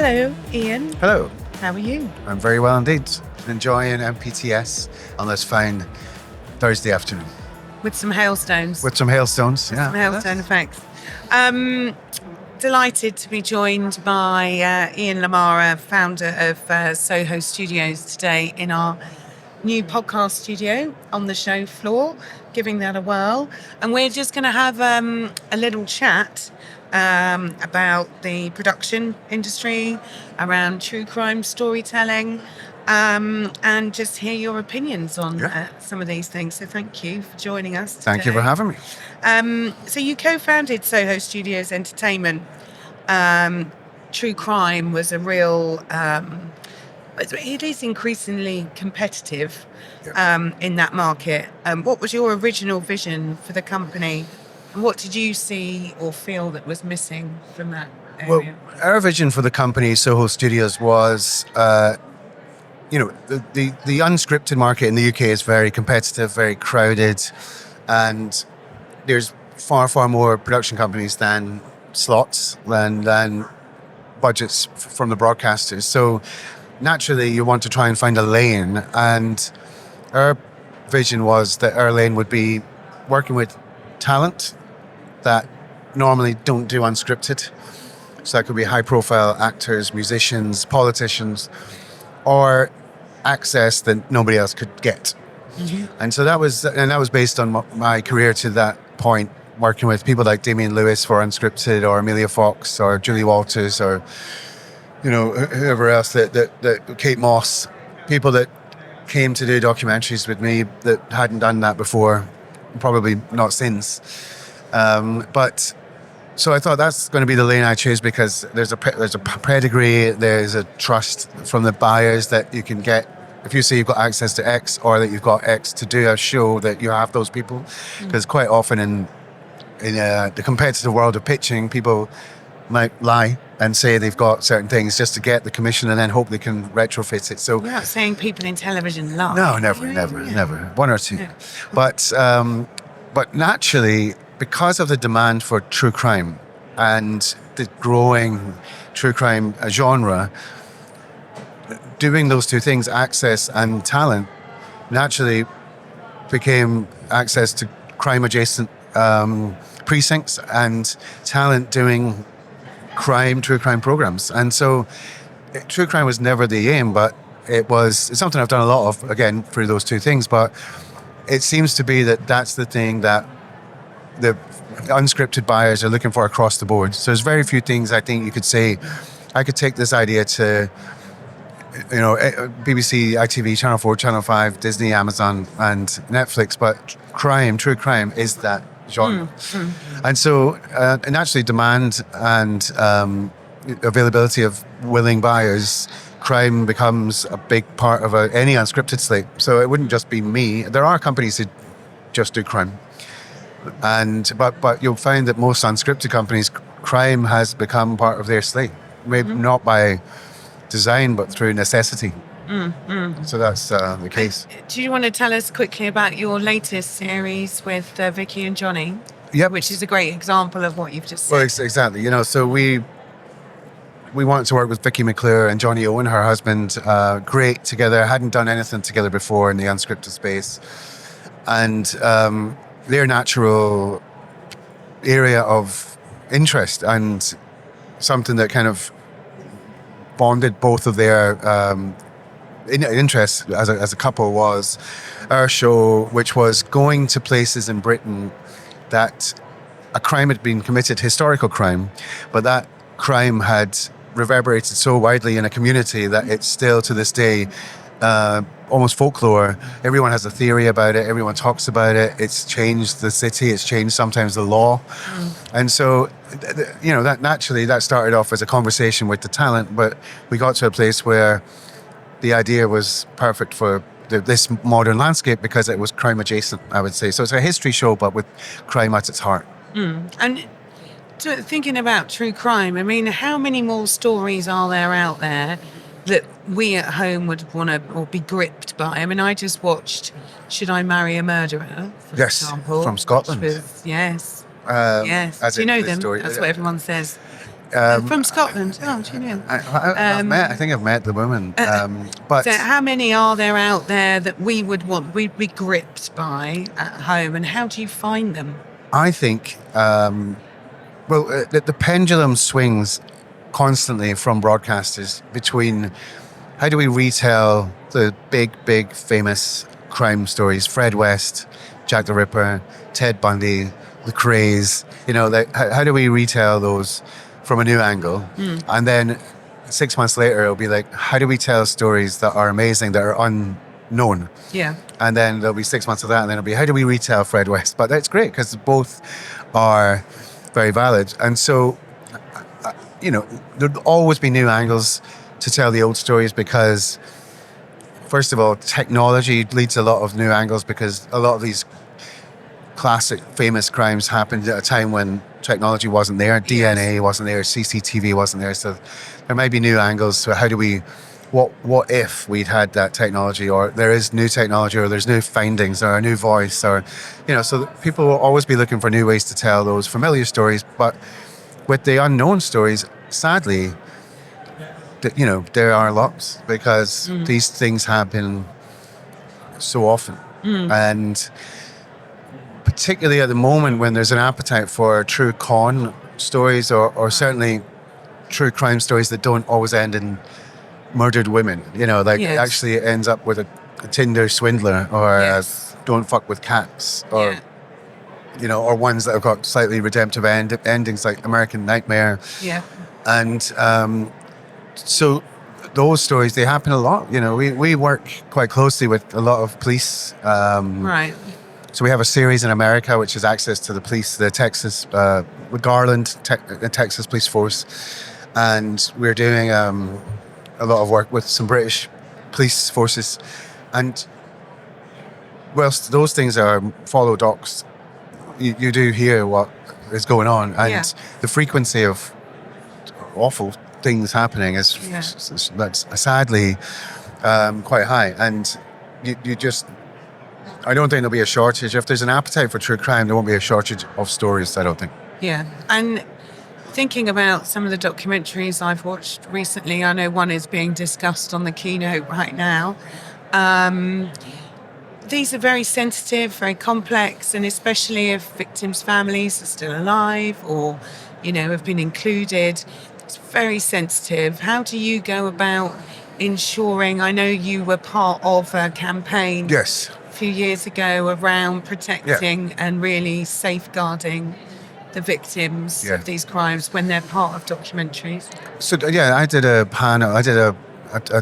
Hello, Ian. Hello. How are you? I'm very well indeed. Enjoying MPTS on this fine Thursday afternoon. With some hailstones. With some hailstones. Some hailstone effects. Delighted to be joined by Ian Lamara, founder of Soho Studios, today in our new podcast studio on the show floor, giving that a whirl. And we're just going to have a little chat about the production industry, around true crime storytelling, and just hear your opinions on some of these things. So thank you for joining us today. Thank you for having me. So you co-founded Soho Studios Entertainment. True crime was a real... it is increasingly competitive in that market. What was your original vision for the company? And what did you see or feel that was missing from that area? Well, our vision for the company, Soho Studios, was, the unscripted market in the UK is very competitive, very crowded, and there's far, far more production companies than slots, than budgets from the broadcasters. So naturally, you want to try and find a lane, and our vision was that our lane would be working with talent that normally don't do unscripted. So that could be high-profile actors, musicians, politicians, or access that nobody else could get. Mm-hmm. And so that was based on my career to that point, working with people like Damian Lewis for unscripted, or Amelia Fox, or Julie Walters, or whoever else, that Kate Moss, people that came to do documentaries with me that hadn't done that before, probably not since. But so I thought that's going to be the lane I choose, because there's a pedigree, there's a trust from the buyers that you can get. If you say you've got access to X, or that you've got X to do a show, that you have those people. Because quite often in the competitive world of pitching, people might lie and say they've got certain things just to get the commission and then hope they can retrofit it. So you're not saying people in television lie. No, never. One or two. Yeah. But naturally, because of the demand for true crime and the growing true crime genre, doing those two things, access and talent, naturally became access to crime-adjacent precincts and talent doing true crime programs. And so true crime was never the aim, but it's something I've done a lot of, again, through those two things. But it seems to be that that's the thing that the unscripted buyers are looking for across the board. So there's very few things I think you could say. I could take this idea to, BBC, ITV, Channel 4, Channel 5, Disney, Amazon, and Netflix, but true crime is that genre. And so naturally, demand and availability of willing buyers, crime becomes a big part of any unscripted slate. So it wouldn't just be me. There are companies who just do crime, but you'll find that most unscripted companies, crime has become part of their slate, maybe not by design, but through necessity. So that's the case. Do you want to tell us quickly about your latest series with Vicky and Johnny? Yep. Which is a great example of what you've just said. Well, exactly. So we wanted to work with Vicky McClure and Johnny Owen, her husband, great together. Hadn't done anything together before in the unscripted space. And their natural area of interest, and something that kind of bonded both of their interests as a couple, was our show, which was going to places in Britain that a crime had been committed, historical crime, but that crime had reverberated so widely in a community that it's still to this day almost folklore. Everyone has a theory about it, everyone talks about it. It's changed the city, it's changed sometimes the law. And so that naturally that started off as a conversation with the talent, but we got to a place where the idea was perfect for this modern landscape, because it was crime adjacent, I would say. So it's a history show, but with crime at its heart. And thinking about true crime, I mean, how many more stories are there out there that we at home would want to or be gripped by? I mean, I just watched Should I Marry a Murderer, for example. From Scotland. Yes. As Do you know the them? story. That's what everyone says. From Scotland. Oh, do you know? I think I've met the woman. But So how many are there out there that we'd be gripped by at home, and how do you find them? I think, the pendulum swings constantly from broadcasters between how do we retell the big, famous crime stories, Fred West, Jack the Ripper, Ted Bundy, the Craze, how do we retell those from a new angle? And then 6 months later, it'll be like, how do we tell stories that are amazing, that are unknown? Yeah. And then there'll be 6 months of that, and then it'll be, how do we retell Fred West? But that's great because both are very valid. And so, there'll always be new angles to tell the old stories because, first of all, technology leads a lot of new angles because a lot of these classic, famous crimes happened at a time when technology wasn't there, DNA wasn't there, CCTV wasn't there. So there might be new angles to how do we, what if we'd had that technology, or there is new technology, or there's new findings, or a new voice, or, so people will always be looking for new ways to tell those familiar stories. But with the unknown stories, sadly, there are lots because these things happen so often. And particularly at the moment when there's an appetite for true con stories or certainly true crime stories that don't always end in murdered women, actually it ends up with a Tinder swindler or don't fuck with cats or, or ones that have got slightly redemptive endings like American Nightmare. Yeah. And so those stories, they happen a lot. We work quite closely with a lot of police. Right. So we have a series in America, which is access to the police, the Texas, with Garland, the Texas police force. And we're doing a lot of work with some British police forces. And whilst those things are follow docs, you do hear what is going on. And the frequency of awful things happening is that's sadly quite high. And you just... I don't think there'll be a shortage. If there's an appetite for true crime, there won't be a shortage of stories, I don't think. Yeah. And thinking about some of the documentaries I've watched recently, I know one is being discussed on the keynote right now. These are very sensitive, very complex, and especially if victims' families are still alive or, have been included. It's very sensitive. How do you go about ensuring... I know you were part of a campaign... Yes. few years ago around protecting and really safeguarding the victims of these crimes when they're part of documentaries. So I did a panel, I did a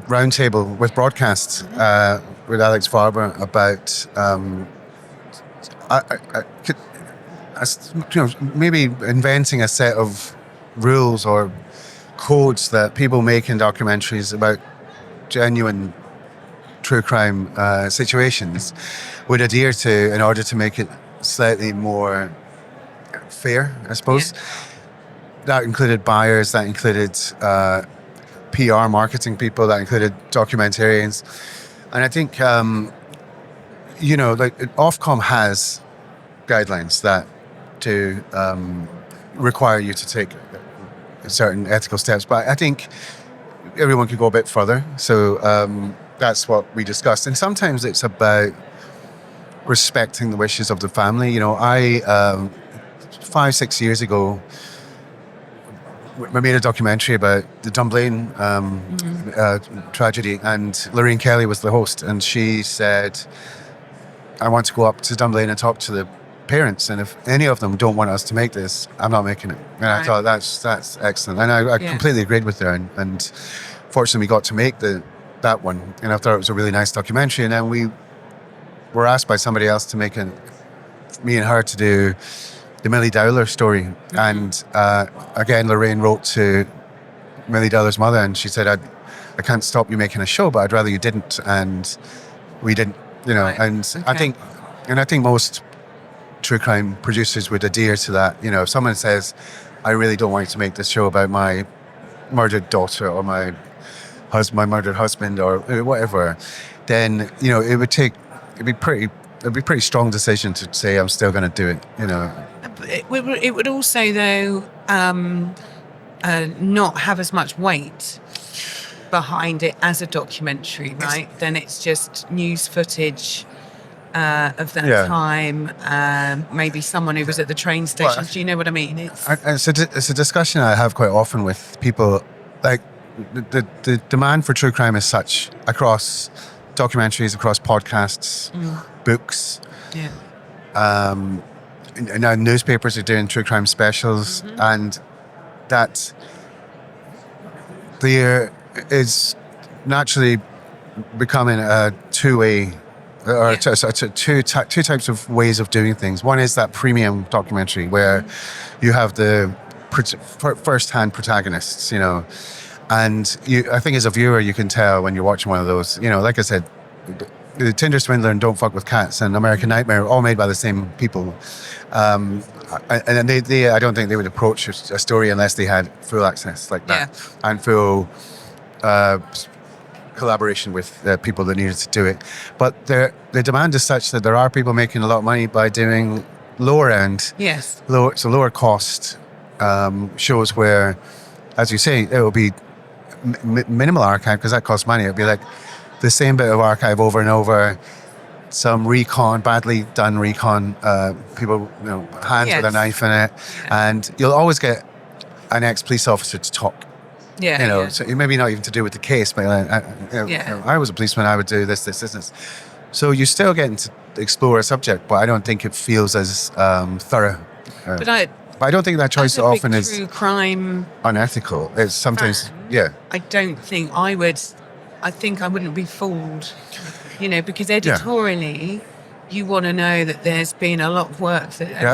roundtable with broadcasts with Alex Farber about maybe inventing a set of rules or codes that people make in documentaries about genuine true crime situations would adhere to in order to make it slightly more fair, I suppose. That included buyers, that included PR marketing people, that included documentarians. And I think, Ofcom has guidelines that to require you to take certain ethical steps. But I think everyone could go a bit further. So that's what we discussed. And sometimes it's about respecting the wishes of the family. I 5-6 years ago, we made a documentary about the Dunblane tragedy, and Lorraine Kelly was the host, and she said, I want to go up to Dunblane and talk to the parents, and if any of them don't want us to make this, I'm not making it. And I thought that's excellent, and I completely agreed with her, and fortunately we got to make that one, and I thought it was a really nice documentary. And then we were asked by somebody else to make me and her to do the Millie Dowler story. And again, Lorraine wrote to Millie Dowler's mother, and she said, I can't stop you making a show, but I'd rather you didn't. And we didn't, I think most true crime producers would adhere to that. If someone says, I really don't want you to make this show about my murdered daughter or my murdered husband or whatever, then it'd be pretty strong decision to say I'm still going to do it. It would also, though, not have as much weight behind it as a documentary, right? Then it's just news footage of that time. Maybe someone who was at the train station. Do you know what I mean? It's a discussion I have quite often with people. Like the demand for true crime is such across documentaries, across podcasts, books. Yeah. And now newspapers are doing true crime specials, and that there is naturally becoming a two-way, or two types of ways of doing things. One is that premium documentary where you have the first-hand protagonists, and I think as a viewer you can tell when you're watching one of those. Like I said, the Tinder Swindler and Don't Fuck with Cats and American Nightmare are all made by the same people. And they I don't think they would approach a story unless they had full access like that and full collaboration with the people that needed to do it. But the demand is such that there are people making a lot of money by doing lower end, lower cost shows where, as you say, it will be minimal archive because that costs money. It'll be like the same bit of archive over and over. Some recon, badly done recon, people, hands with a knife in it, and you'll always get an ex-police officer to talk. So maybe not even to do with the case, but I was a policeman, I would do this. So you're still getting to explore a subject, but I don't think it feels as thorough. But I don't think that choice often is true crime unethical. It's sometimes, I don't think I would. I think I wouldn't be fooled, because editorially, you want to know that there's been a lot of work,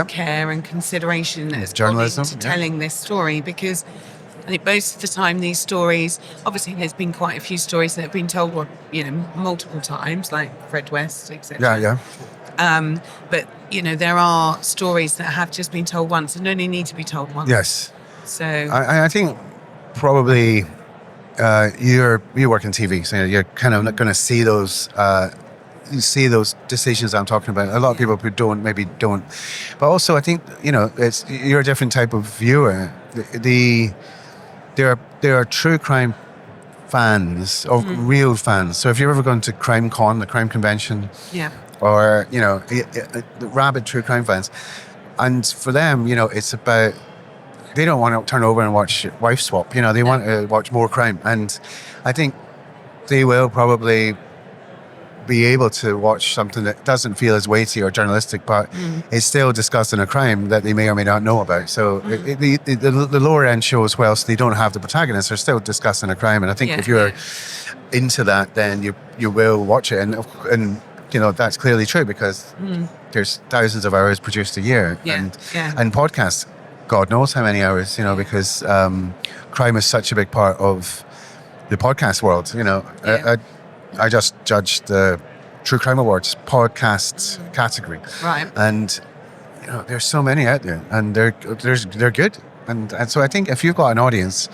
care and consideration that's gone into telling this story. Because I think most of the time these stories, obviously, there's been quite a few stories that have been told, multiple times, like Fred West, etc. But there are stories that have just been told once and only need to be told once. Yes. So I think probably. You work in TV, so you're kind of not going to see those decisions I'm talking about. A lot of people who don't, but also I think you're a different type of viewer. There are true crime fans, or real fans. So if you've ever gone to CrimeCon, the crime convention, or the rabid true crime fans, and for them, it's about. They don't want to turn over and watch Wife Swap. They want to watch more crime. And I think they will probably be able to watch something that doesn't feel as weighty or journalistic, but is still discussing a crime that they may or may not know about. So the lower end shows, whilst they don't have the protagonists, are still discussing a crime. And I think if you're into that, then you will watch it. And that's clearly true because there's thousands of hours produced a year. And podcasts. God knows how many hours, because crime is such a big part of the podcast world. I just judged the True Crime Awards podcasts category, right? And there's so many out there, and they're good. And so I think if you've got an audience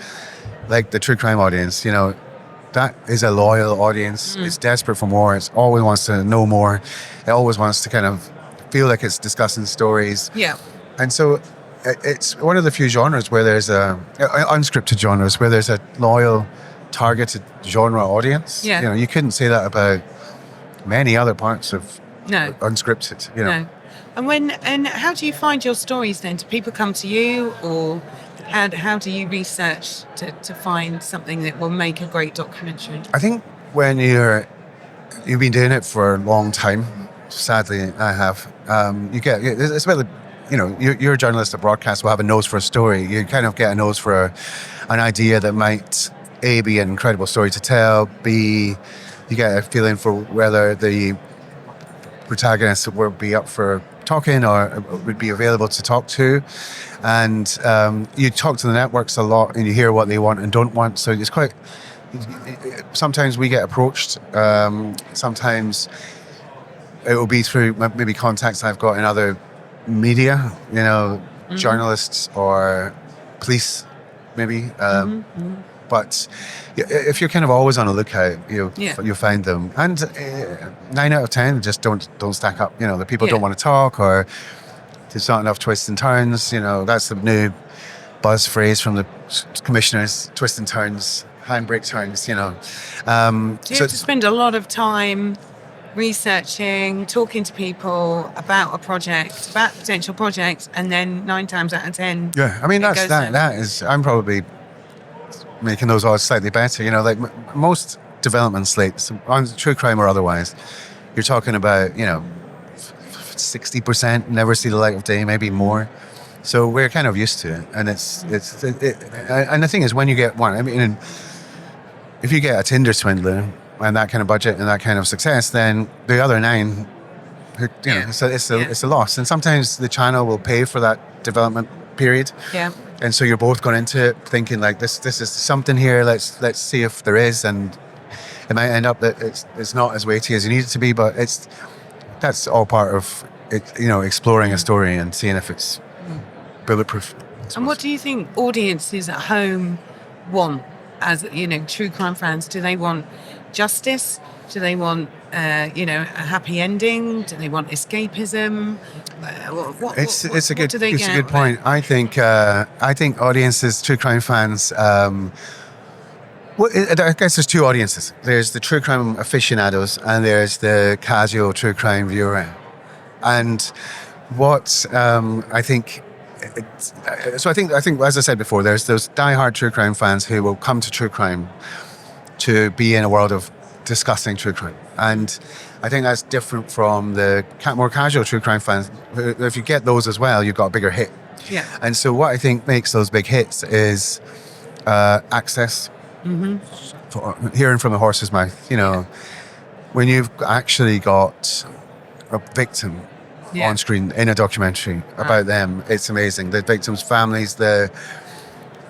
like the True Crime audience, that is a loyal audience. It's desperate for more. It always wants to know more. It always wants to kind of feel like it's discussing stories. Yeah, and so. It's one of the few genres where there's unscripted genres where there's a loyal, targeted genre audience. Yeah. You couldn't say that about many other parts of unscripted. No. And how do you find your stories then? Do people come to you, or how do you research to find something that will make a great documentary? I think when you've been doing it for a long time, sadly I have, it's about the. You're a journalist at broadcast will have a nose for a story. You kind of get a nose for an idea that might A, be an incredible story to tell, B, you get a feeling for whether the protagonist would be up for talking or would be available to talk to. And you talk to the networks a lot and you hear what they want and don't want. So it's quite, sometimes we get approached, sometimes it will be through maybe contacts I've got in other media, journalists or police, maybe. But if you're kind of always on a lookout, you'll find them. And 9 out of 10 just don't stack up. The people don't want to talk, or there's not enough twists and turns. That's the new buzz phrase from the commissioners: twists and turns, handbrake turns. Do you have to spend a lot of time researching, talking to people about a project, about potential projects, and then 9 times out of 10, yeah, I mean that is. I'm probably making those odds slightly better. Like most development slates, on true crime or otherwise, you're talking about 60% never see the light of day, maybe more. So we're kind of used to it, and and the thing is, when you get one, I mean, if you get a Tinder swindler and that kind of budget and that kind of success, then the other 9, it's a loss. And sometimes the channel will pay for that development period. Yeah. And so you're both going into it thinking like this is something here. Let's see if there is, and it might end up that it's not as weighty as you need it to be, but that's all part of it, exploring a story and seeing if it's bulletproof. And what do you think audiences at home want as, true crime fans? Do they want justice? Do they want, a happy ending? Do they want escapism? It's a good point. I think audiences, true crime fans, I guess there's 2 audiences. There's the true crime aficionados and there's the casual true crime viewer. And what I think, I think as I said before, there's those diehard true crime fans who will come to true crime to be in a world of discussing true crime. And I think that's different from the more casual true crime fans. If you get those as well, you've got a bigger hit. Yeah. And so what I think makes those big hits is access. Mm-hmm. Hearing from the horse's mouth, when you've actually got a victim on screen in a documentary about them, it's amazing. The victims' families, and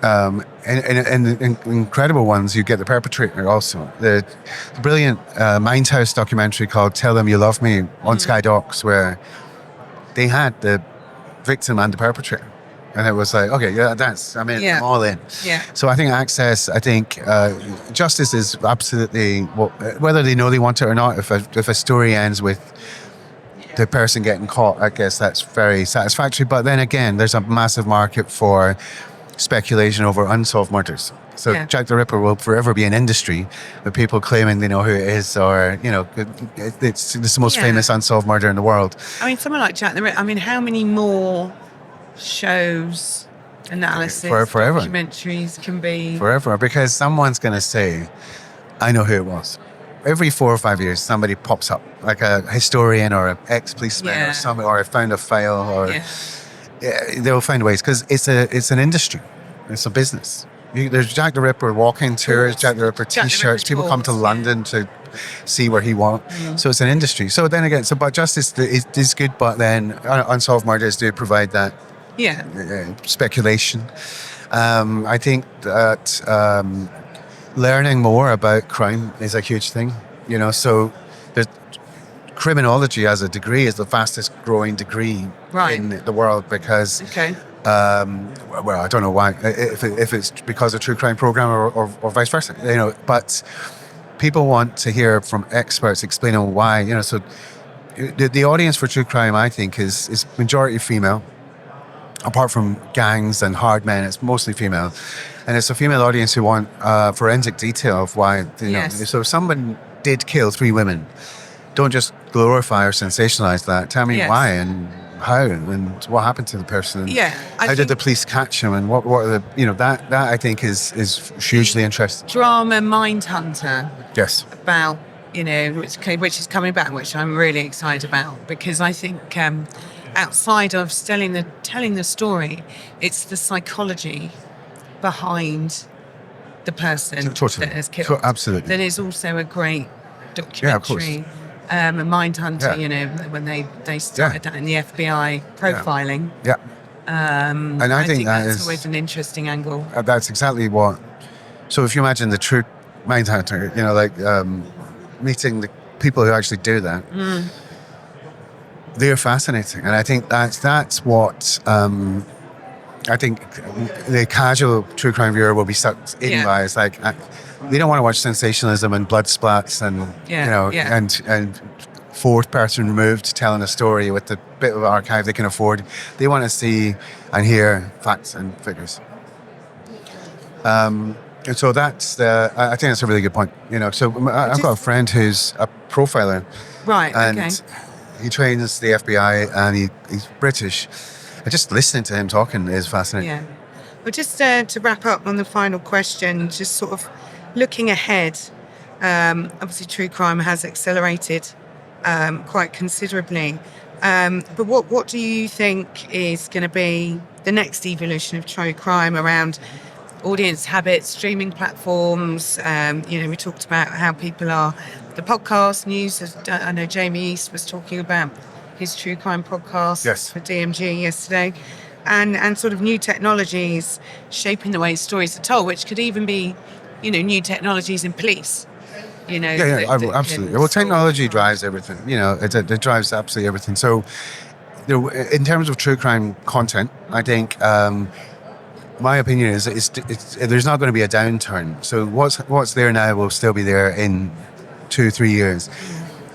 the incredible ones, you get the perpetrator also. The brilliant Mindhouse documentary called Tell Them You Love Me on Sky Docs, where they had the victim and the perpetrator. And it was like, okay, yeah, I'm all in. Yeah. So I think access, justice is absolutely, whether they know they want it or not, if a story ends with the person getting caught, I guess that's very satisfactory. But then again, there's a massive market for speculation over unsolved murders. So Jack the Ripper will forever be an industry with people claiming they know who it is, or, it's the most famous unsolved murder in the world. I mean, someone like Jack the Ripper, how many more shows, analysis, forever. Documentaries can be? Forever, because someone's going to say, I know who it was. Every 4 or 5 years, somebody pops up, like a historian or an ex-policeman or something, or found a file, or they'll find ways, because it's an industry, it's a business. There's Jack the Ripper walking tours, Jack the Ripper T-shirts. People come to London to see where he went. So it's an industry. So then again, but justice is good, but then unsolved murders do provide that speculation. I think that learning more about crime is a huge thing. So there's criminology as a degree is the fastest growing degree in the world, because well, I don't know why, if it's because of true crime program or vice versa, but people want to hear from experts explaining why, so the audience for true crime, I think, is majority female. Apart from gangs and hard men, it's mostly female. And it's a female audience who want forensic detail of why, so if someone did kill 3 women, don't just glorify or sensationalize that. Tell me why and how and what happened to the person. How did the police catch him, and what are the, that I think is hugely interesting. Drama Mindhunter. Yes. About, which is coming back, which I'm really excited about, because I think outside of telling the story, it's the psychology behind the person that has killed. Absolutely. That is also a great documentary. Yeah, of course. A Mindhunter, when they started that in the FBI profiling. Yeah. And I think that's always an interesting angle. That's exactly what. So if you imagine the true Mindhunter, meeting the people who actually do that, they're fascinating, and I think that's what I think the casual true crime viewer will be sucked in by. It's like they don't want to watch sensationalism and blood splats and and fourth person removed telling a story with the bit of archive they can afford. They want to see and hear facts and figures. And so I think that's a really good point. So I've got a friend who's a profiler, Right. and Okay. he trains the FBI, and he's British. And just listening to him talking is fascinating. Yeah. Well, just to wrap up on the final question, just sort of looking ahead. Obviously, true crime has accelerated quite considerably. But what do you think is going to be the next evolution of true crime around audience habits, streaming platforms? We talked about how people are, the podcast news. I know Jamie East was talking about his true crime podcast Yes. for DMG yesterday. And sort of new technologies shaping the way stories are told, which could even be, new technologies in police. Yeah, absolutely. Well, technology drives everything. It drives absolutely everything. So, in terms of true crime content, I think my opinion is there's not going to be a downturn. So what's there now will still be there in 2-3 years.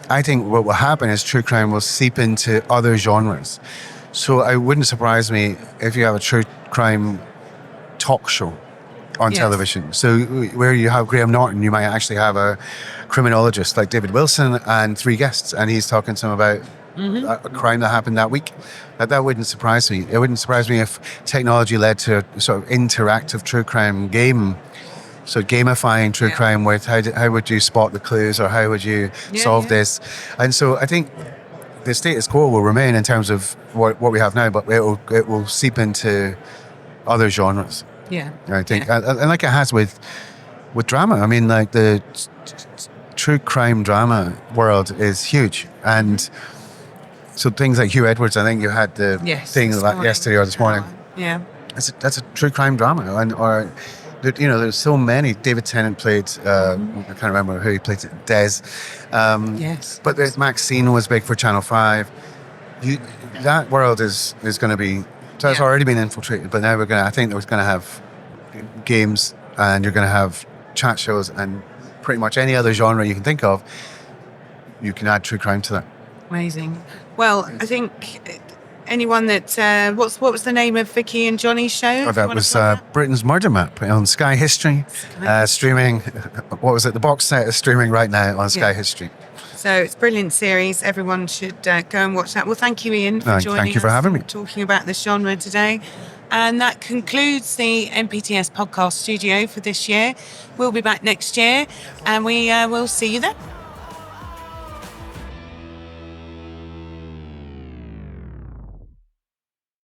I think what will happen is true crime will seep into other genres. So it wouldn't surprise me if you have a true crime talk show on television. So where you have Graham Norton, you might actually have a criminologist like David Wilson and 3 guests, and he's talking to them about a crime that happened that week. That wouldn't surprise me. It wouldn't surprise me if technology led to a sort of interactive true crime game. So gamifying true crime with how would you spot the clues, or how would you solve this? And so I think the status quo will remain in terms of what we have now, but it will seep into other genres. Yeah. I think, and like it has with drama. I mean, like the true crime drama world is huge, and so things like Hugh Edwards. I think you had the thing like yesterday or this morning. Yeah. That's a true crime drama, there's so many. David Tennant played. I can't remember who he played. Des. Yes. But Maxine was big for Channel 5. That world is going to be. So it's already been infiltrated, but now I think we're going to have games, and you're going to have chat shows, and pretty much any other genre you can think of, you can add true crime to that. Amazing. Well, I think anyone that what was the name of Vicky and Johnny's show? Oh, that was Britain's Murder Map on Sky History, streaming. What was it? The box set is streaming right now on Sky History. So it's a brilliant series. Everyone should go and watch that. Well, thank you, Ian, for joining us. Thank you for having me. Talking about this genre today. And that concludes the MPTS podcast studio for this year. We'll be back next year, and we will see you then.